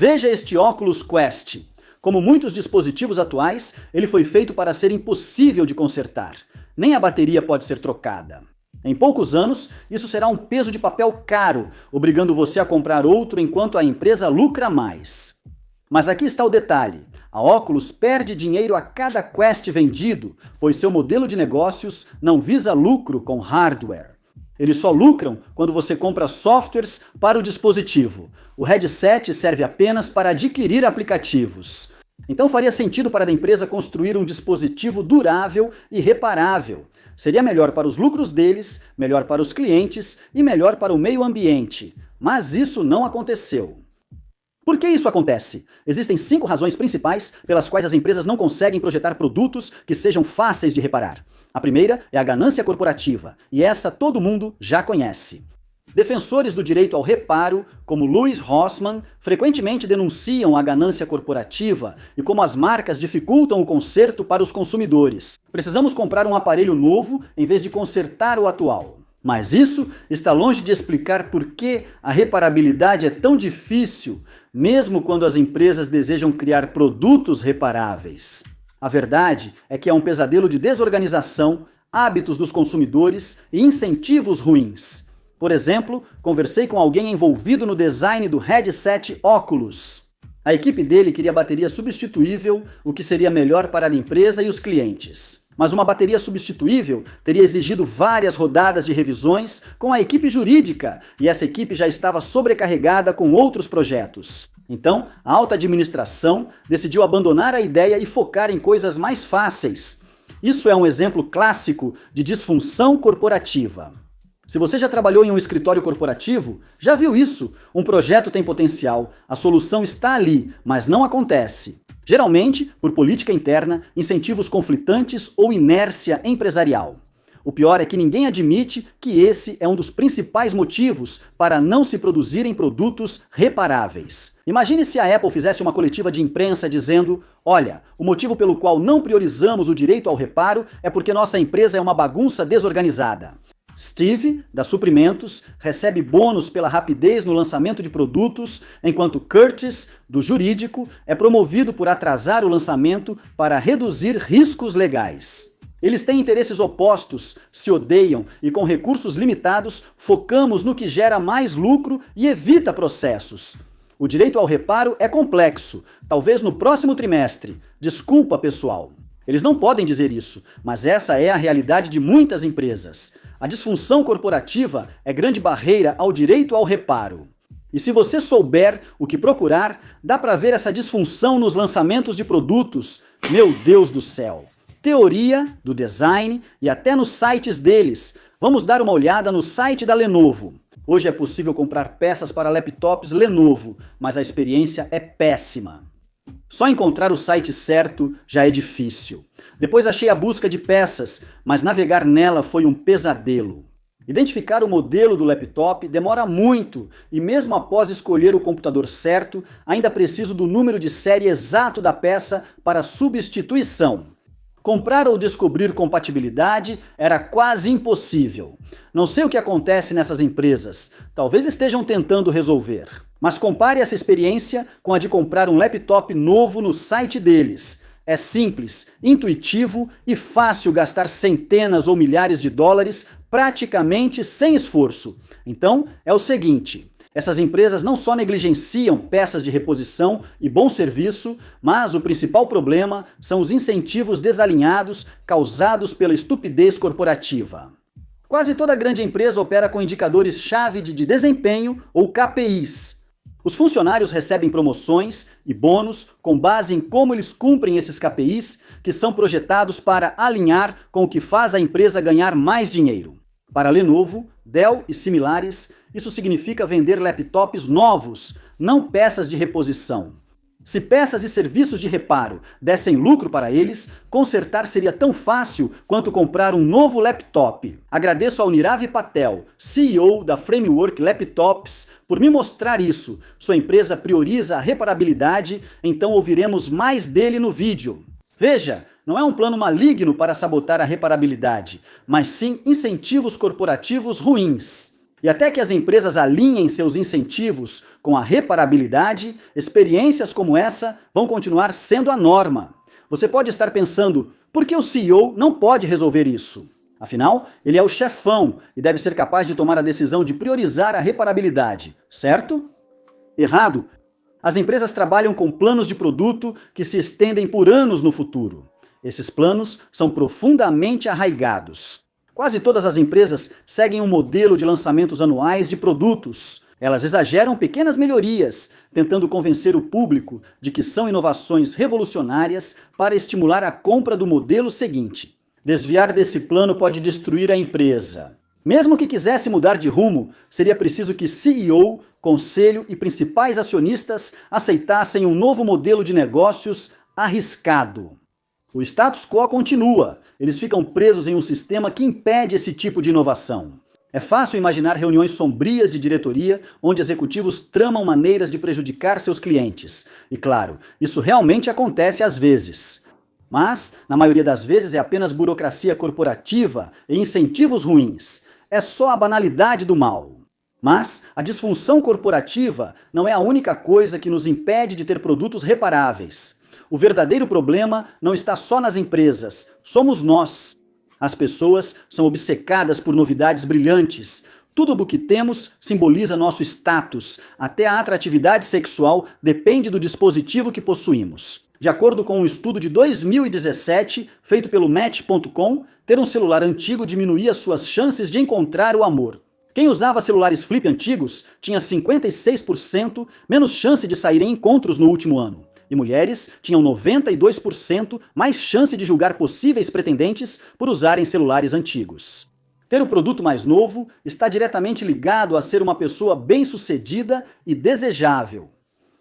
Veja este óculos Quest. Como muitos dispositivos atuais, ele foi feito para ser impossível de consertar. Nem a bateria pode ser trocada. Em poucos anos, isso será um peso de papel caro, obrigando você a comprar outro enquanto a empresa lucra mais. Mas aqui está o detalhe. A Oculus perde dinheiro a cada Quest vendido, pois seu modelo de negócios não visa lucro com hardware. Eles só lucram quando você compra softwares para o dispositivo. O headset serve apenas para adquirir aplicativos. Então faria sentido para a empresa construir um dispositivo durável e reparável. Seria melhor para os lucros deles, melhor para os clientes e melhor para o meio ambiente. Mas isso não aconteceu. Por que isso acontece? Existem 5 razões principais pelas quais as empresas não conseguem projetar produtos que sejam fáceis de reparar. A primeira é a ganância corporativa, e essa todo mundo já conhece. Defensores do direito ao reparo, como Louis Rossmann, frequentemente denunciam a ganância corporativa e como as marcas dificultam o conserto para os consumidores. Precisamos comprar um aparelho novo em vez de consertar o atual. Mas isso está longe de explicar por que a reparabilidade é tão difícil, mesmo quando as empresas desejam criar produtos reparáveis. A verdade é que é um pesadelo de desorganização, hábitos dos consumidores e incentivos ruins. Por exemplo, conversei com alguém envolvido no design do headset Oculus. A equipe dele queria bateria substituível, o que seria melhor para a empresa e os clientes. Mas uma bateria substituível teria exigido várias rodadas de revisões com a equipe jurídica, e essa equipe já estava sobrecarregada com outros projetos. Então, a alta administração decidiu abandonar a ideia e focar em coisas mais fáceis. Isso é um exemplo clássico de disfunção corporativa. Se você já trabalhou em um escritório corporativo, já viu isso. Um projeto tem potencial, a solução está ali, mas não acontece. Geralmente, por política interna, incentivos conflitantes ou inércia empresarial. O pior é que ninguém admite que esse é um dos principais motivos para não se produzirem produtos reparáveis. Imagine se a Apple fizesse uma coletiva de imprensa dizendo: olha, o motivo pelo qual não priorizamos o direito ao reparo é porque nossa empresa é uma bagunça desorganizada. Steve, da Suprimentos, recebe bônus pela rapidez no lançamento de produtos, enquanto Curtis, do Jurídico, é promovido por atrasar o lançamento para reduzir riscos legais. Eles têm interesses opostos, se odeiam e com recursos limitados focamos no que gera mais lucro e evita processos. O direito ao reparo é complexo, talvez no próximo trimestre. Desculpa, pessoal. Eles não podem dizer isso, mas essa é a realidade de muitas empresas. A disfunção corporativa é grande barreira ao direito ao reparo. E se você souber o que procurar, dá para ver essa disfunção nos lançamentos de produtos. Meu Deus do céu! Teoria, do design e até nos sites deles. Vamos dar uma olhada no site da Lenovo. Hoje é possível comprar peças para laptops Lenovo, mas a experiência é péssima. Só encontrar o site certo já é difícil. Depois achei a busca de peças, mas navegar nela foi um pesadelo. Identificar o modelo do laptop demora muito, e mesmo após escolher o computador certo, ainda preciso do número de série exato da peça para substituição. Comprar ou descobrir compatibilidade era quase impossível. Não sei o que acontece nessas empresas, talvez estejam tentando resolver. Mas compare essa experiência com a de comprar um laptop novo no site deles. É simples, intuitivo e fácil gastar centenas ou milhares de dólares praticamente sem esforço. Então, é o seguinte: essas empresas não só negligenciam peças de reposição e bom serviço, mas o principal problema são os incentivos desalinhados causados pela estupidez corporativa. Quase toda grande empresa opera com indicadores-chave de desempenho ou KPIs. Os funcionários recebem promoções e bônus com base em como eles cumprem esses KPIs, que são projetados para alinhar com o que faz a empresa ganhar mais dinheiro. Para Lenovo, Dell e similares, isso significa vender laptops novos, não peças de reposição. Se peças e serviços de reparo dessem lucro para eles, consertar seria tão fácil quanto comprar um novo laptop. Agradeço ao Nirav Patel, CEO da Framework Laptops, por me mostrar isso. Sua empresa prioriza a reparabilidade, então ouviremos mais dele no vídeo. Veja, não é um plano maligno para sabotar a reparabilidade, mas sim incentivos corporativos ruins. E até que as empresas alinhem seus incentivos com a reparabilidade, experiências como essa vão continuar sendo a norma. Você pode estar pensando, por que o CEO não pode resolver isso? Afinal, ele é o chefão e deve ser capaz de tomar a decisão de priorizar a reparabilidade, certo? Errado. As empresas trabalham com planos de produto que se estendem por anos no futuro. Esses planos são profundamente arraigados. Quase todas as empresas seguem um modelo de lançamentos anuais de produtos. Elas exageram pequenas melhorias, tentando convencer o público de que são inovações revolucionárias para estimular a compra do modelo seguinte. Desviar desse plano pode destruir a empresa. Mesmo que quisesse mudar de rumo, seria preciso que CEO, conselho e principais acionistas aceitassem um novo modelo de negócios arriscado. O status quo continua, eles ficam presos em um sistema que impede esse tipo de inovação. É fácil imaginar reuniões sombrias de diretoria onde executivos tramam maneiras de prejudicar seus clientes. E claro, isso realmente acontece às vezes. Mas, na maioria das vezes, é apenas burocracia corporativa e incentivos ruins. É só a banalidade do mal. Mas a disfunção corporativa não é a única coisa que nos impede de ter produtos reparáveis. O verdadeiro problema não está só nas empresas, somos nós. As pessoas são obcecadas por novidades brilhantes. Tudo o que temos simboliza nosso status. Até a atratividade sexual depende do dispositivo que possuímos. De acordo com um estudo de 2017, feito pelo Match.com, ter um celular antigo diminuía suas chances de encontrar o amor. Quem usava celulares flip antigos tinha 56% menos chance de sair em encontros no último ano. E mulheres tinham 92% mais chance de julgar possíveis pretendentes por usarem celulares antigos. Ter o produto mais novo está diretamente ligado a ser uma pessoa bem-sucedida e desejável.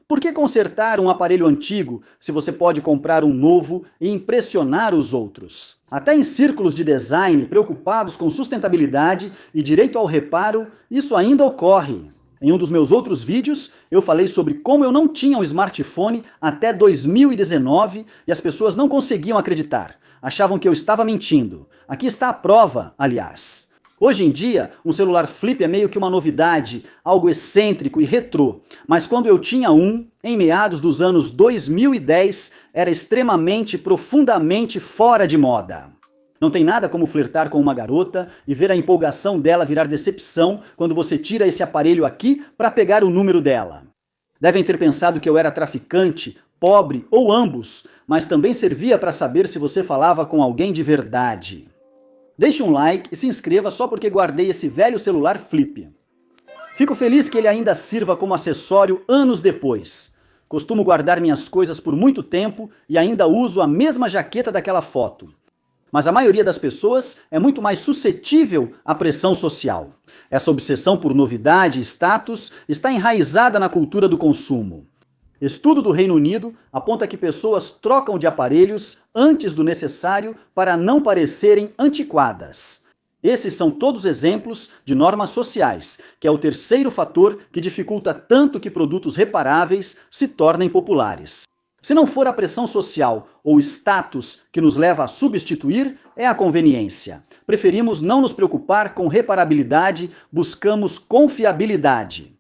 Por que consertar um aparelho antigo se você pode comprar um novo e impressionar os outros? Até em círculos de design preocupados com sustentabilidade e direito ao reparo, isso ainda ocorre. Em um dos meus outros vídeos, eu falei sobre como eu não tinha um smartphone até 2019 e as pessoas não conseguiam acreditar. Achavam que eu estava mentindo. Aqui está a prova, aliás. Hoje em dia, um celular flip é meio que uma novidade, algo excêntrico e retrô. Mas quando eu tinha um, em meados dos anos 2010, era extremamente, profundamente fora de moda. Não tem nada como flertar com uma garota e ver a empolgação dela virar decepção quando você tira esse aparelho aqui para pegar o número dela. Devem ter pensado que eu era traficante, pobre ou ambos, mas também servia para saber se você falava com alguém de verdade. Deixe um like e se inscreva só porque guardei esse velho celular flip. Fico feliz que ele ainda sirva como acessório anos depois. Costumo guardar minhas coisas por muito tempo e ainda uso a mesma jaqueta daquela foto. Mas a maioria das pessoas é muito mais suscetível à pressão social. Essa obsessão por novidade e status está enraizada na cultura do consumo. Estudo do Reino Unido aponta que pessoas trocam de aparelhos antes do necessário para não parecerem antiquadas. Esses são todos exemplos de normas sociais, que é o terceiro fator que dificulta tanto que produtos reparáveis se tornem populares. Se não for a pressão social ou status que nos leva a substituir, é a conveniência. Preferimos não nos preocupar com reparabilidade, buscamos confiabilidade.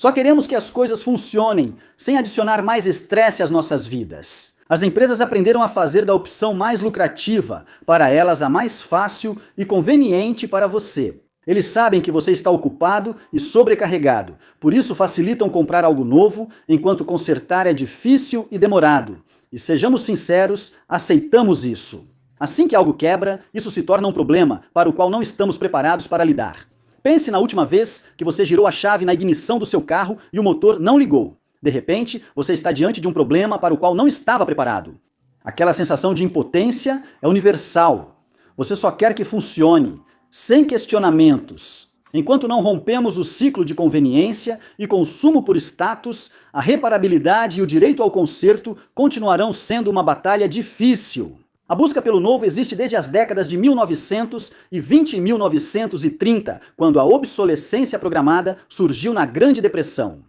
Só queremos que as coisas funcionem, sem adicionar mais estresse às nossas vidas. As empresas aprenderam a fazer da opção mais lucrativa, para elas a mais fácil e conveniente para você. Eles sabem que você está ocupado e sobrecarregado, por isso facilitam comprar algo novo, enquanto consertar é difícil e demorado. E sejamos sinceros, aceitamos isso. Assim que algo quebra, isso se torna um problema para o qual não estamos preparados para lidar. Pense na última vez que você girou a chave na ignição do seu carro e o motor não ligou. De repente, você está diante de um problema para o qual não estava preparado. Aquela sensação de impotência é universal. Você só quer que funcione, sem questionamentos. Enquanto não rompemos o ciclo de conveniência e consumo por status, a reparabilidade e o direito ao conserto continuarão sendo uma batalha difícil. A busca pelo novo existe desde as décadas de 1920 e 1930, quando a obsolescência programada surgiu na Grande Depressão.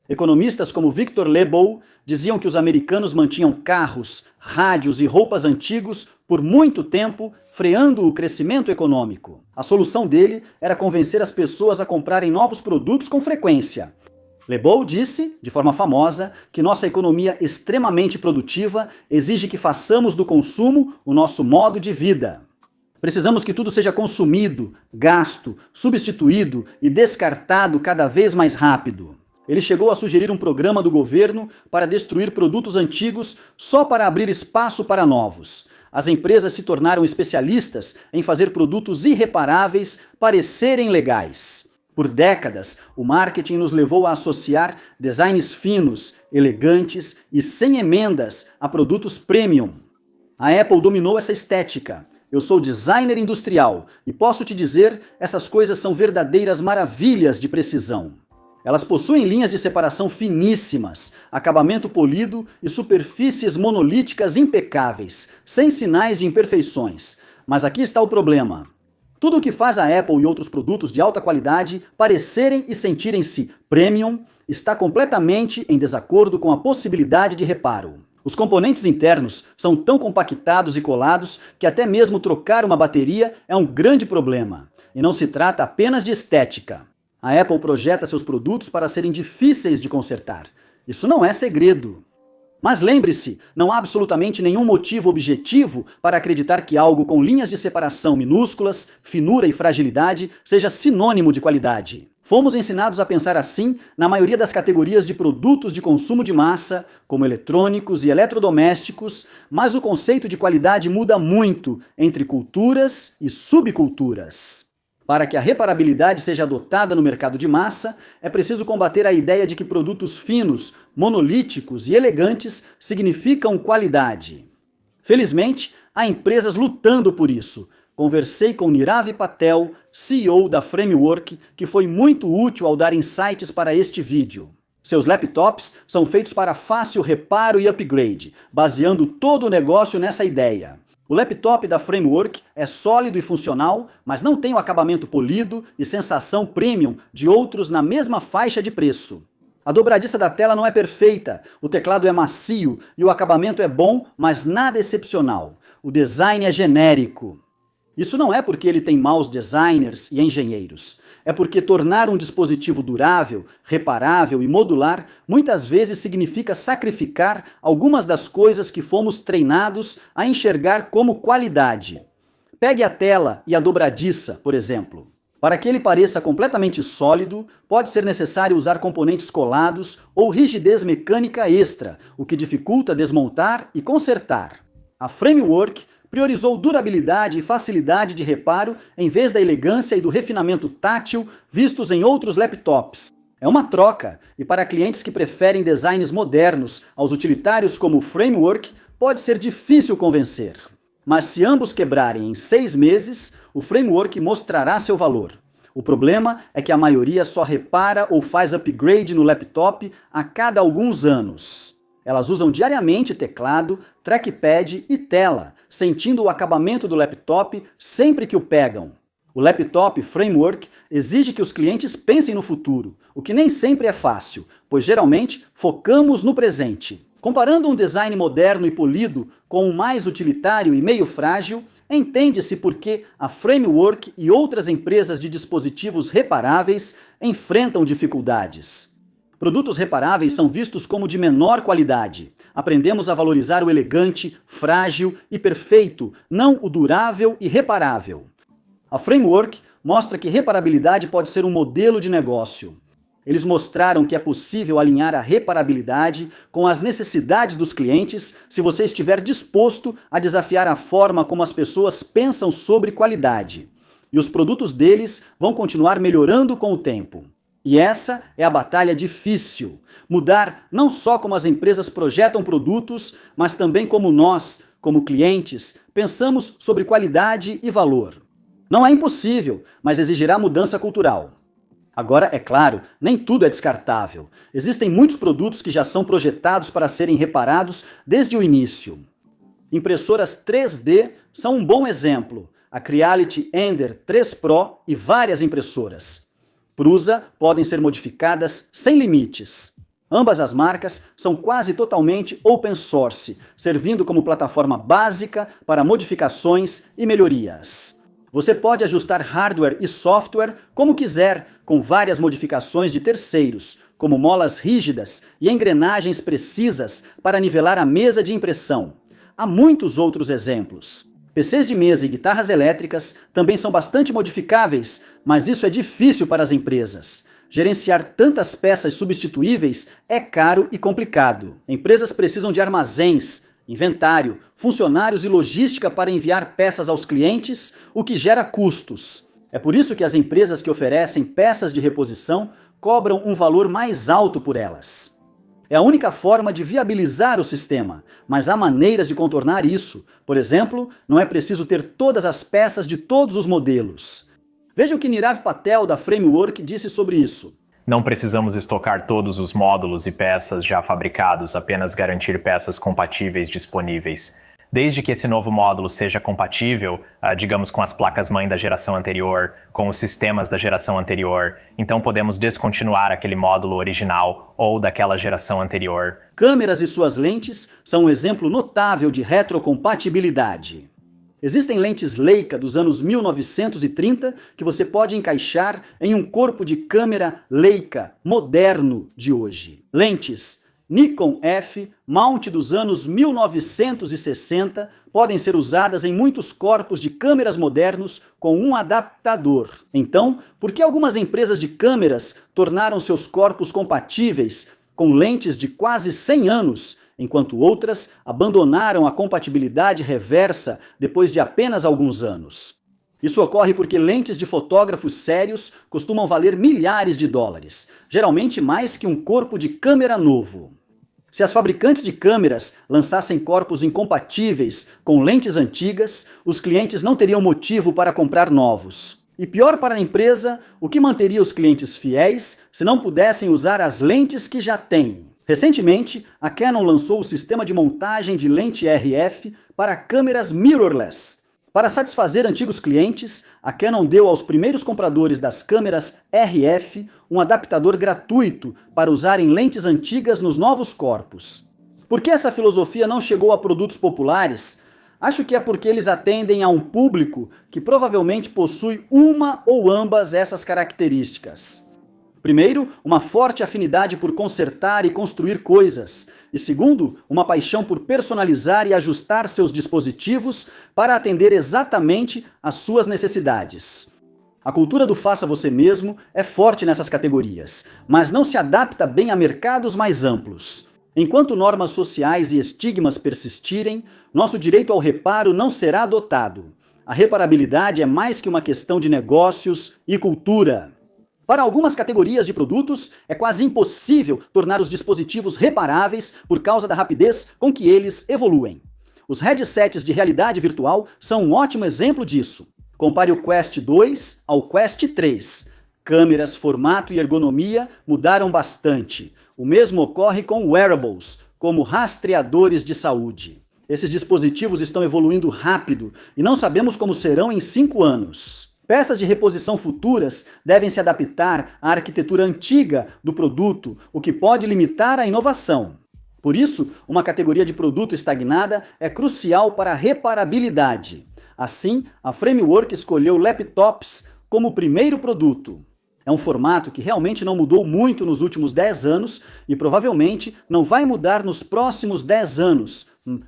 Economistas como Victor Lebow diziam que os americanos mantinham carros, rádios e roupas antigos por muito tempo, freando o crescimento econômico. A solução dele era convencer as pessoas a comprarem novos produtos com frequência. Lebow disse, de forma famosa, que nossa economia extremamente produtiva exige que façamos do consumo o nosso modo de vida. Precisamos que tudo seja consumido, gasto, substituído e descartado cada vez mais rápido. Ele chegou a sugerir um programa do governo para destruir produtos antigos só para abrir espaço para novos. As empresas se tornaram especialistas em fazer produtos irreparáveis parecerem legais. Por décadas, o marketing nos levou a associar designs finos, elegantes e sem emendas a produtos premium. A Apple dominou essa estética. Eu sou designer industrial e posso te dizer, essas coisas são verdadeiras maravilhas de precisão. Elas possuem linhas de separação finíssimas, acabamento polido e superfícies monolíticas impecáveis, sem sinais de imperfeições. Mas aqui está o problema. Tudo o que faz a Apple e outros produtos de alta qualidade parecerem e sentirem-se premium está completamente em desacordo com a possibilidade de reparo. Os componentes internos são tão compactados e colados que até mesmo trocar uma bateria é um grande problema. E não se trata apenas de estética. A Apple projeta seus produtos para serem difíceis de consertar. Isso não é segredo. Mas lembre-se, não há absolutamente nenhum motivo objetivo para acreditar que algo com linhas de separação minúsculas, finura e fragilidade seja sinônimo de qualidade. Fomos ensinados a pensar assim na maioria das categorias de produtos de consumo de massa, como eletrônicos e eletrodomésticos, mas o conceito de qualidade muda muito entre culturas e subculturas. Para que a reparabilidade seja adotada no mercado de massa, é preciso combater a ideia de que produtos finos, monolíticos e elegantes significam qualidade. Felizmente, há empresas lutando por isso. Conversei com Nirav Patel, CEO da Framework, que foi muito útil ao dar insights para este vídeo. Seus laptops são feitos para fácil reparo e upgrade, baseando todo o negócio nessa ideia. O laptop da Framework é sólido e funcional, mas não tem o acabamento polido e sensação premium de outros na mesma faixa de preço. A dobradiça da tela não é perfeita, o teclado é macio e o acabamento é bom, mas nada excepcional. O design é genérico. Isso não é porque ele tem maus designers e engenheiros. É porque tornar um dispositivo durável, reparável e modular muitas vezes significa sacrificar algumas das coisas que fomos treinados a enxergar como qualidade. Pegue a tela e a dobradiça, por exemplo. Para que ele pareça completamente sólido, pode ser necessário usar componentes colados ou rigidez mecânica extra, o que dificulta desmontar e consertar. A Framework priorizou durabilidade e facilidade de reparo em vez da elegância e do refinamento tátil vistos em outros laptops. É uma troca, e para clientes que preferem designs modernos aos utilitários como o Framework, pode ser difícil convencer. Mas se ambos quebrarem em 6 meses, o Framework mostrará seu valor. O problema é que a maioria só repara ou faz upgrade no laptop a cada alguns anos. Elas usam diariamente teclado, trackpad e tela, sentindo o acabamento do laptop sempre que o pegam. O laptop Framework exige que os clientes pensem no futuro, o que nem sempre é fácil, pois geralmente focamos no presente. Comparando um design moderno e polido com um mais utilitário e meio frágil, entende-se por que a Framework e outras empresas de dispositivos reparáveis enfrentam dificuldades. Produtos reparáveis são vistos como de menor qualidade. Aprendemos a valorizar o elegante, frágil e perfeito, não o durável e reparável. A Framework mostra que reparabilidade pode ser um modelo de negócio. Eles mostraram que é possível alinhar a reparabilidade com as necessidades dos clientes se você estiver disposto a desafiar a forma como as pessoas pensam sobre qualidade. E os produtos deles vão continuar melhorando com o tempo. E essa é a batalha difícil. Mudar não só como as empresas projetam produtos, mas também como nós, como clientes, pensamos sobre qualidade e valor. Não é impossível, mas exigirá mudança cultural. Agora, é claro, nem tudo é descartável. Existem muitos produtos que já são projetados para serem reparados desde o início. Impressoras 3D são um bom exemplo. A Creality Ender 3 Pro e várias impressoras. Prusa podem ser modificadas sem limites. Ambas as marcas são quase totalmente open source, servindo como plataforma básica para modificações e melhorias. Você pode ajustar hardware e software como quiser, com várias modificações de terceiros, como molas rígidas e engrenagens precisas para nivelar a mesa de impressão. Há muitos outros exemplos. PCs de mesa e guitarras elétricas também são bastante modificáveis, mas isso é difícil para as empresas. Gerenciar tantas peças substituíveis é caro e complicado. Empresas precisam de armazéns, inventário, funcionários e logística para enviar peças aos clientes, o que gera custos. É por isso que as empresas que oferecem peças de reposição cobram um valor mais alto por elas. É a única forma de viabilizar o sistema, mas há maneiras de contornar isso. Por exemplo, não é preciso ter todas as peças de todos os modelos. Veja o que Nirav Patel, da Framework, disse sobre isso. Não precisamos estocar todos os módulos e peças já fabricados, apenas garantir peças compatíveis disponíveis. Desde que esse novo módulo seja compatível, digamos, com as placas-mãe da geração anterior, com os sistemas da geração anterior, então podemos descontinuar aquele módulo original ou daquela geração anterior. Câmeras e suas lentes são um exemplo notável de retrocompatibilidade. Existem lentes Leica dos anos 1930 que você pode encaixar em um corpo de câmera Leica moderno de hoje. Lentes Nikon F, mount dos anos 1960, podem ser usadas em muitos corpos de câmeras modernos com um adaptador. Então, por que algumas empresas de câmeras tornaram seus corpos compatíveis com lentes de quase 100 anos, enquanto outras abandonaram a compatibilidade reversa depois de apenas alguns anos? Isso ocorre porque lentes de fotógrafos sérios costumam valer milhares de dólares, geralmente mais que um corpo de câmera novo. Se as fabricantes de câmeras lançassem corpos incompatíveis com lentes antigas, os clientes não teriam motivo para comprar novos. E pior para a empresa, o que manteria os clientes fiéis se não pudessem usar as lentes que já têm? Recentemente, a Canon lançou o sistema de montagem de lente RF para câmeras mirrorless. Para satisfazer antigos clientes, a Canon deu aos primeiros compradores das câmeras RF um adaptador gratuito para usarem lentes antigas nos novos corpos. Por que essa filosofia não chegou a produtos populares? Acho que é porque eles atendem a um público que provavelmente possui uma ou ambas essas características. Primeiro, uma forte afinidade por consertar e construir coisas. E segundo, uma paixão por personalizar e ajustar seus dispositivos para atender exatamente às suas necessidades. A cultura do faça você mesmo é forte nessas categorias, mas não se adapta bem a mercados mais amplos. Enquanto normas sociais e estigmas persistirem, nosso direito ao reparo não será adotado. A reparabilidade é mais que uma questão de negócios e cultura. Para algumas categorias de produtos, é quase impossível tornar os dispositivos reparáveis por causa da rapidez com que eles evoluem. Os headsets de realidade virtual são um ótimo exemplo disso. Compare o Quest 2 ao Quest 3. Câmeras, formato e ergonomia mudaram bastante. O mesmo ocorre com wearables, como rastreadores de saúde. Esses dispositivos estão evoluindo rápido e não sabemos como serão em 5 anos. Peças de reposição futuras devem se adaptar à arquitetura antiga do produto, o que pode limitar a inovação. Por isso, uma categoria de produto estagnada é crucial para a reparabilidade. Assim, a Framework escolheu laptops como o primeiro produto. É um formato que realmente não mudou muito nos últimos 10 anos e provavelmente não vai mudar nos próximos 10 anos.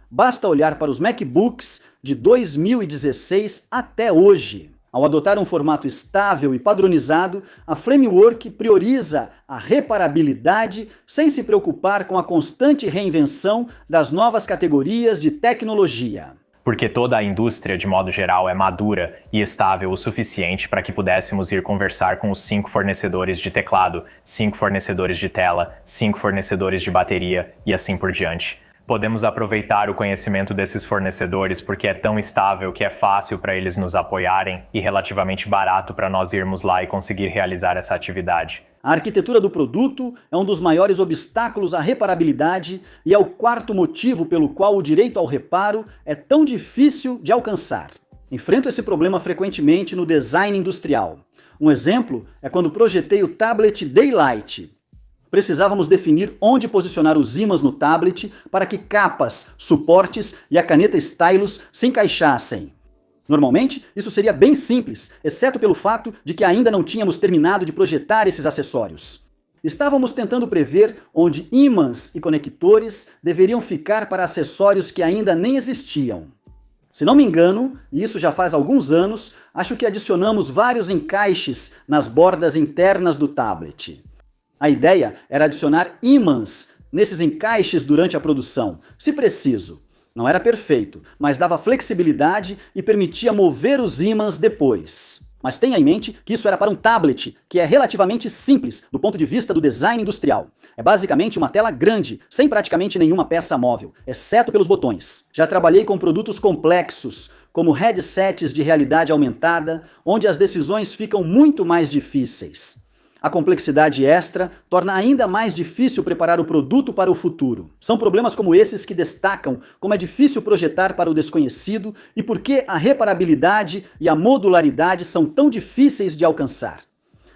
Basta olhar para os MacBooks de 2016 até hoje. Ao adotar um formato estável e padronizado, a Framework prioriza a reparabilidade sem se preocupar com a constante reinvenção das novas categorias de tecnologia. Porque toda a indústria, de modo geral, é madura e estável o suficiente para que pudéssemos ir conversar com os 5 fornecedores de teclado, 5 fornecedores de tela, 5 fornecedores de bateria e assim por diante. Podemos aproveitar o conhecimento desses fornecedores porque é tão estável que é fácil para eles nos apoiarem e relativamente barato para nós irmos lá e conseguir realizar essa atividade. A arquitetura do produto é um dos maiores obstáculos à reparabilidade e é o 4º motivo pelo qual o direito ao reparo é tão difícil de alcançar. Enfrento esse problema frequentemente no design industrial. Um exemplo é quando projetei o tablet Daylight. precisávamos definir onde posicionar os ímãs no tablet para que capas, suportes e a caneta stylus se encaixassem. Normalmente, isso seria bem simples, exceto pelo fato de que ainda não tínhamos terminado de projetar esses acessórios. Estávamos tentando prever onde ímãs e conectores deveriam ficar para acessórios que ainda nem existiam. Se não me engano, e isso já faz alguns anos, acho que adicionamos vários encaixes nas bordas internas do tablet. A ideia era adicionar ímãs nesses encaixes durante a produção, se preciso. Não era perfeito, mas dava flexibilidade e permitia mover os ímãs depois. Mas tenha em mente que isso era para um tablet, que é relativamente simples do ponto de vista do design industrial. É basicamente uma tela grande, sem praticamente nenhuma peça móvel, exceto pelos botões. Já trabalhei com produtos complexos, como headsets de realidade aumentada, onde as decisões ficam muito mais difíceis. A complexidade extra torna ainda mais difícil preparar o produto para o futuro. São problemas como esses que destacam como é difícil projetar para o desconhecido e por que a reparabilidade e a modularidade são tão difíceis de alcançar.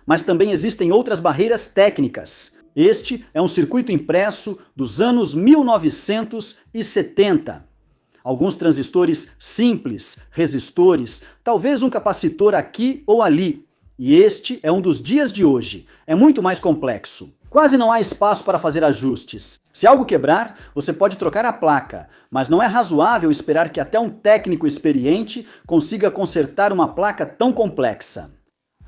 Mas também existem outras barreiras técnicas. Este é um circuito impresso dos anos 1970. Alguns transistores simples, resistores, talvez um capacitor aqui ou ali. E este é um dos dias de hoje. É muito mais complexo. Quase não há espaço para fazer ajustes. Se algo quebrar, você pode trocar a placa, mas não é razoável esperar que até um técnico experiente consiga consertar uma placa tão complexa.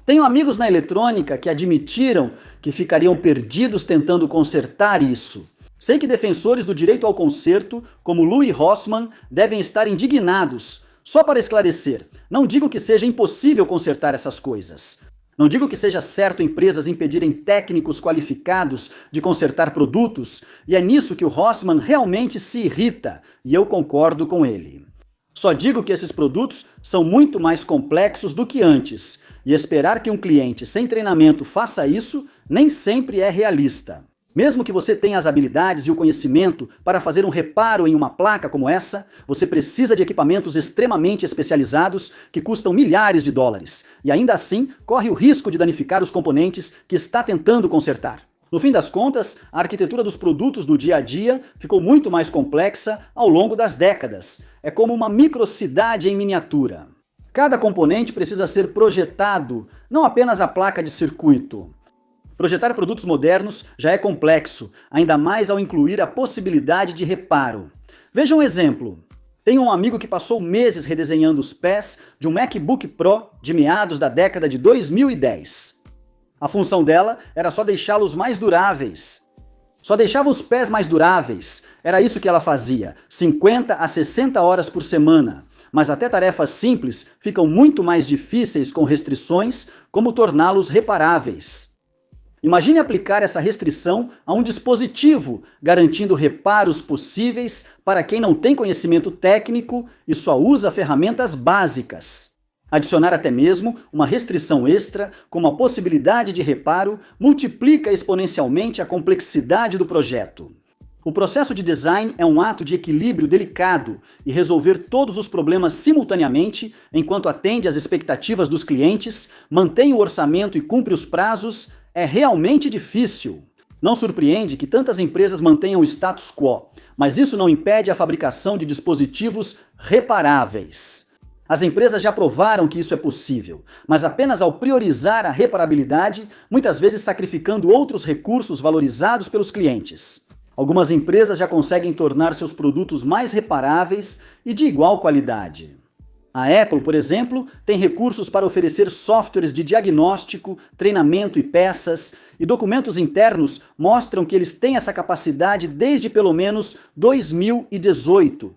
Tenho amigos na eletrônica que admitiram que ficariam perdidos tentando consertar isso. Sei que defensores do direito ao conserto, como Louis Rossmann, devem estar indignados. Só para esclarecer, não digo que seja impossível consertar essas coisas. Não digo que seja certo empresas impedirem técnicos qualificados de consertar produtos, e é nisso que o Rossmann realmente se irrita, e eu concordo com ele. Só digo que esses produtos são muito mais complexos do que antes, e esperar que um cliente sem treinamento faça isso nem sempre é realista. Mesmo que você tenha as habilidades e o conhecimento para fazer um reparo em uma placa como essa, você precisa de equipamentos extremamente especializados que custam milhares de dólares, e ainda assim corre o risco de danificar os componentes que está tentando consertar. No fim das contas, a arquitetura dos produtos do dia a dia ficou muito mais complexa ao longo das décadas. É como uma microcidade em miniatura. Cada componente precisa ser projetado, não apenas a placa de circuito. Projetar produtos modernos já é complexo, ainda mais ao incluir a possibilidade de reparo. Veja um exemplo. Tenho um amigo que passou meses redesenhando os pés de um MacBook Pro de meados da década de 2010. A função dela era só deixá-los mais duráveis. Só deixava os pés mais duráveis. Era isso que ela fazia, 50 a 60 horas por semana. Mas até tarefas simples ficam muito mais difíceis com restrições, como torná-los reparáveis. Imagine aplicar essa restrição a um dispositivo, garantindo reparos possíveis para quem não tem conhecimento técnico e só usa ferramentas básicas. Adicionar até mesmo uma restrição extra, como a possibilidade de reparo, multiplica exponencialmente a complexidade do projeto. O processo de design é um ato de equilíbrio delicado e resolver todos os problemas simultaneamente, enquanto atende às expectativas dos clientes, mantém o orçamento e cumpre os prazos, é realmente difícil. Não surpreende que tantas empresas mantenham o status quo, mas isso não impede a fabricação de dispositivos reparáveis. As empresas já provaram que isso é possível, mas apenas ao priorizar a reparabilidade, muitas vezes sacrificando outros recursos valorizados pelos clientes. Algumas empresas já conseguem tornar seus produtos mais reparáveis e de igual qualidade. A Apple, por exemplo, tem recursos para oferecer softwares de diagnóstico, treinamento e peças, e documentos internos mostram que eles têm essa capacidade desde pelo menos 2018.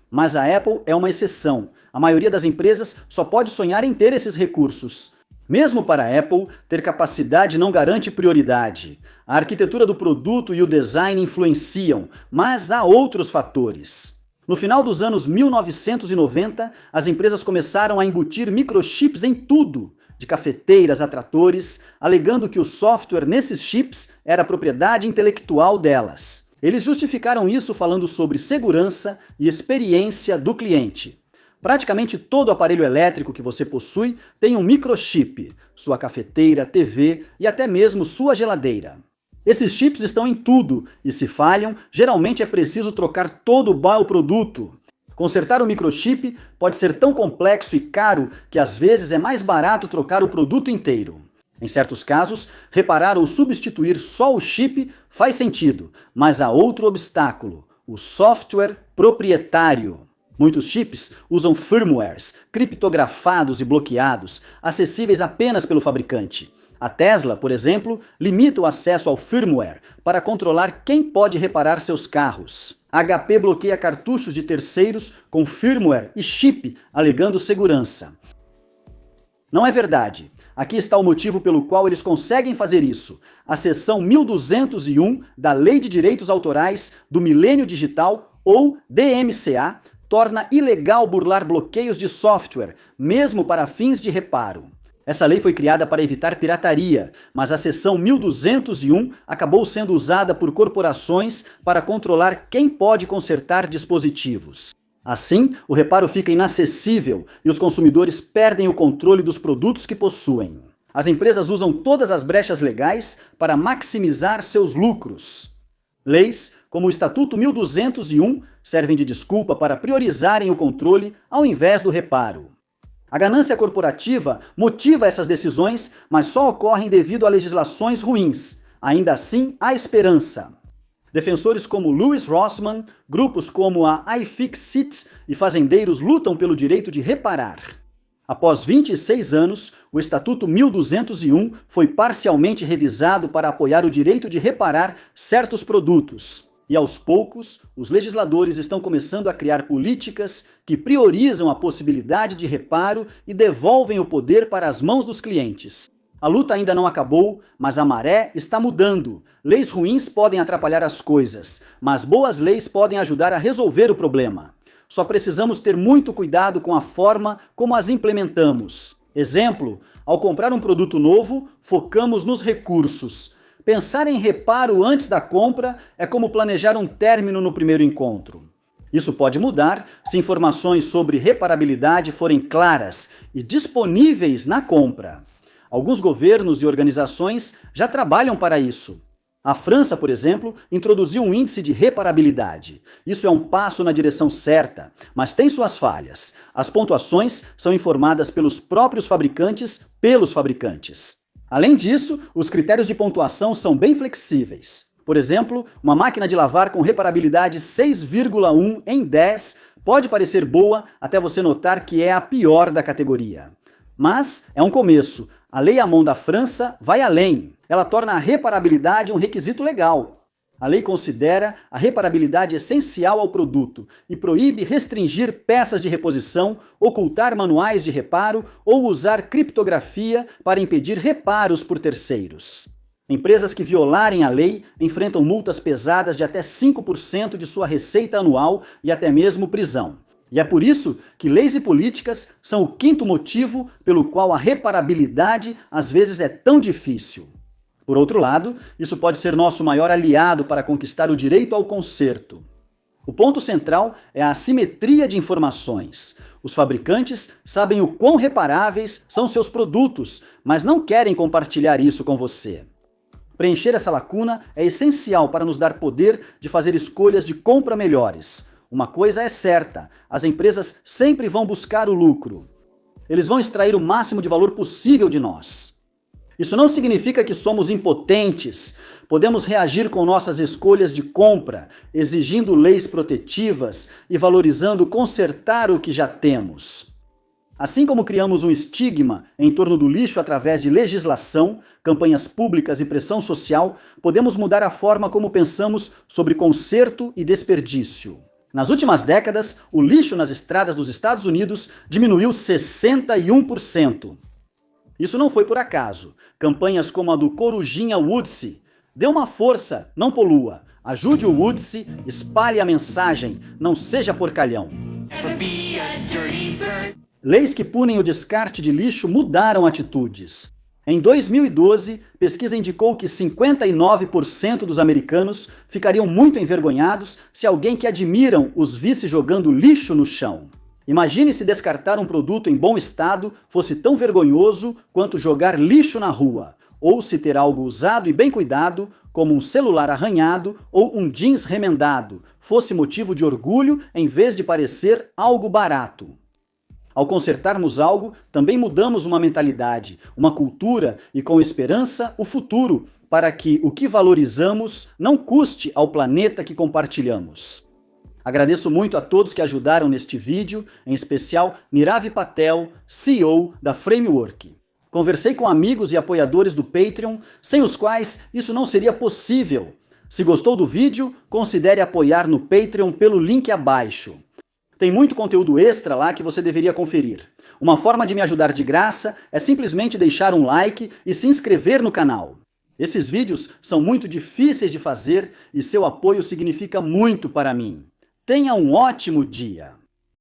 Mas a Apple é uma exceção. A maioria das empresas só pode sonhar em ter esses recursos. Mesmo para a Apple, ter capacidade não garante prioridade. A arquitetura do produto e o design influenciam, mas há outros fatores. No final dos anos 1990, as empresas começaram a embutir microchips em tudo, de cafeteiras a tratores, alegando que o software nesses chips era propriedade intelectual delas. Eles justificaram isso falando sobre segurança e experiência do cliente. Praticamente todo aparelho elétrico que você possui tem um microchip, sua cafeteira, TV e até mesmo sua geladeira. Esses chips estão em tudo, e se falham, geralmente é preciso trocar todo o bioproduto. Consertar o microchip pode ser tão complexo e caro que às vezes é mais barato trocar o produto inteiro. Em certos casos, reparar ou substituir só o chip faz sentido, mas há outro obstáculo: o software proprietário. Muitos chips usam firmwares criptografados e bloqueados, acessíveis apenas pelo fabricante. A Tesla, por exemplo, limita o acesso ao firmware para controlar quem pode reparar seus carros. A HP bloqueia cartuchos de terceiros com firmware e chip, alegando segurança. Não é verdade. Aqui está o motivo pelo qual eles conseguem fazer isso. A seção 1201 da Lei de Direitos Autorais do Milênio Digital, ou DMCA, torna ilegal burlar bloqueios de software, mesmo para fins de reparo. Essa lei foi criada para evitar pirataria, mas a seção 1201 acabou sendo usada por corporações para controlar quem pode consertar dispositivos. Assim, o reparo fica inacessível e os consumidores perdem o controle dos produtos que possuem. As empresas usam todas as brechas legais para maximizar seus lucros. Leis, como o Estatuto 1201, servem de desculpa para priorizarem o controle ao invés do reparo. A ganância corporativa motiva essas decisões, mas só ocorrem devido a legislações ruins. Ainda assim, há esperança. Defensores como Louis Rossmann, grupos como a iFixit e fazendeiros lutam pelo direito de reparar. Após 26 anos, o Estatuto 1201 foi parcialmente revisado para apoiar o direito de reparar certos produtos. E aos poucos, os legisladores estão começando a criar políticas que priorizam a possibilidade de reparo e devolvem o poder para as mãos dos clientes. A luta ainda não acabou, mas a maré está mudando. Leis ruins podem atrapalhar as coisas, mas boas leis podem ajudar a resolver o problema. Só precisamos ter muito cuidado com a forma como as implementamos. Exemplo, ao comprar um produto novo, focamos nos recursos. Pensar em reparo antes da compra é como planejar um término no primeiro encontro. Isso pode mudar se informações sobre reparabilidade forem claras e disponíveis na compra. Alguns governos e organizações já trabalham para isso. A França, por exemplo, introduziu um índice de reparabilidade. Isso é um passo na direção certa, mas tem suas falhas. As pontuações são informadas pelos próprios fabricantes pelos fabricantes. Além disso, os critérios de pontuação são bem flexíveis. Por exemplo, uma máquina de lavar com reparabilidade 6,1 em 10 pode parecer boa até você notar que é a pior da categoria. Mas é um começo. A Lei Hamon da França vai além. Ela torna a reparabilidade um requisito legal. A lei considera a reparabilidade essencial ao produto e proíbe restringir peças de reposição, ocultar manuais de reparo ou usar criptografia para impedir reparos por terceiros. Empresas que violarem a lei enfrentam multas pesadas de até 5% de sua receita anual e até mesmo prisão. E é por isso que leis e políticas são o quinto motivo pelo qual a reparabilidade às vezes é tão difícil. Por outro lado, isso pode ser nosso maior aliado para conquistar o direito ao conserto. O ponto central é a assimetria de informações. Os fabricantes sabem o quão reparáveis são seus produtos, mas não querem compartilhar isso com você. Preencher essa lacuna é essencial para nos dar poder de fazer escolhas de compra melhores. Uma coisa é certa, as empresas sempre vão buscar o lucro. Eles vão extrair o máximo de valor possível de nós. Isso não significa que somos impotentes. Podemos reagir com nossas escolhas de compra, exigindo leis protetivas e valorizando consertar o que já temos. Assim como criamos um estigma em torno do lixo através de legislação, campanhas públicas e pressão social, podemos mudar a forma como pensamos sobre conserto e desperdício. Nas últimas décadas, o lixo nas estradas dos Estados Unidos diminuiu 61%. Isso não foi por acaso. Campanhas como a do Corujinha Woodsy. Dê uma força, não polua. Ajude o Woodsy, espalhe a mensagem, não seja porcalhão. Leis que punem o descarte de lixo mudaram atitudes. Em 2012, pesquisa indicou que 59% dos americanos ficariam muito envergonhados se alguém que admiram os visse jogando lixo no chão. Imagine se descartar um produto em bom estado fosse tão vergonhoso quanto jogar lixo na rua. ou se ter algo usado e bem cuidado, como um celular arranhado ou um jeans remendado, fosse motivo de orgulho em vez de parecer algo barato. Ao consertarmos algo, também mudamos uma mentalidade, uma cultura e, com esperança, o futuro, para que o que valorizamos não custe ao planeta que compartilhamos. Agradeço muito a todos que ajudaram neste vídeo, em especial Nirav Patel, CEO da Framework. Conversei com amigos e apoiadores do Patreon, sem os quais isso não seria possível. Se gostou do vídeo, considere apoiar no Patreon pelo link abaixo. Tem muito conteúdo extra lá que você deveria conferir. Uma forma de me ajudar de graça é simplesmente deixar um like e se inscrever no canal. Esses vídeos são muito difíceis de fazer e seu apoio significa muito para mim. Tenha um ótimo dia!